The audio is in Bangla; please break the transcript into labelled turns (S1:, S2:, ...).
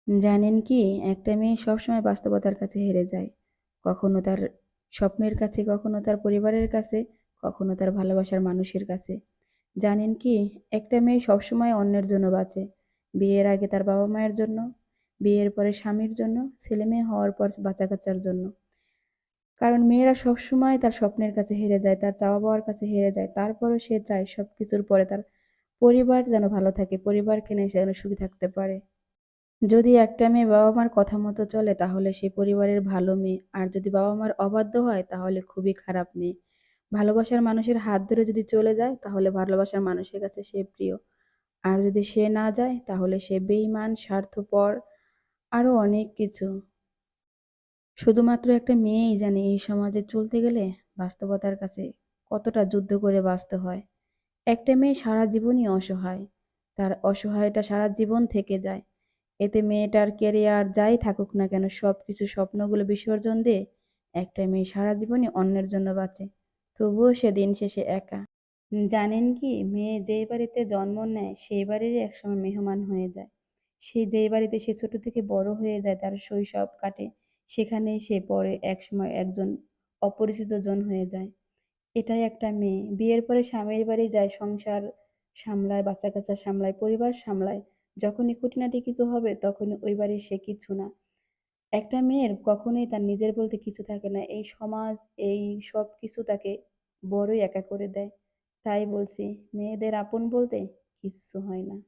S1: জানেন কি? একটা মেয়ে সবসময় বাস্তবতার কাছে হেরে যায়। কখনো তার স্বপ্নের কাছে, কখনো তার পরিবারের কাছে, কখনো তার ভালোবাসার মানুষের কাছে। জানেন কি? একটা মেয়ে সবসময় অন্যের জন্য বাঁচে। বিয়ের আগে তার বাবা-মায়ের জন্য, বিয়ের পরে স্বামীর জন্য, ছেলেমেয়ে হওয়ার পর বাচ্চা-কাচ্চার জন্য। কারণ মেয়েরা সবসময় তার স্বপ্নের কাছে হেরে যায়, তার চাওয়া-পাওয়ার কাছে হেরে যায়। তারপরেও সে চায় সবকিছুর পরে তার পরিবার যেন ভালো থাকে, পরিবারকে নিয়ে সে যেন সুখী থাকতে পারে। যদি একটা মেয়ে বাবা-মার কথা মতো চলে তাহলে সে পরিবারের ভালো মেয়ে। আর যদি বাবা-মার অবাধ্য হয় তাহলে খুবই খারাপ মেয়ে। ভালোবাসার মানুষের হাত ধরে যদি চলে যায় তাহলে ভালোবাসার মানুষের কাছে সে প্রিয়। আর যদি সে না যায় তাহলে সে বেঈমান, স্বার্থপর আরো অনেক কিছু। শুধুমাত্র একটা মেয়েই জানে এই সমাজে চলতে গেলে বাস্তবতার কাছে কতটা যুদ্ধ করে বাঁচতে হয়। একটা মেয়ে সারা জীবনই অসহায়। তার অসহায়টা সারা জীবন থেকে যায়। এতে মেয়েটার ক্যারিয়ার যাই থাকুক না কেন সবকিছু স্বপ্নগুলো বিসর্জন দিয়ে একটা মেয়ে সারা জীবনই অন্যের জন্য বাঁচে। তবুও সে দিন শেষে একা। জানেন কি? মেয়ে যেই বাড়িতে জন্ম নেয় সেই বাড়িরই একসময় মেহমান হয়ে যায়। সে যেই বাড়িতে সে ছোট থেকে বড় হয়ে যায় তার শৈশব কাটে সেখানেই সে পরে একসময় একজন অপরিচিত জন হয়ে যায়। এটাই একটা মেয়ে। বিয়ের পরে স্বামীর বাড়ি যায়, সংসার সামলায়, বাচ্চা-কাচ্চা সামলায়, পরিবার সামলায়। যখনই খুঁটিনাটি কিছু হবে তখনই ওই বাড়ির সে কিছু না। একটা মেয়ের কখনোই তার নিজের বলতে কিছু থাকে না। এই সমাজ, এই সবকিছু তাকে বড়ই একা করে দেয়। তাই বলছি, মেয়েদের আপন বলতে কিচ্ছু হয় না।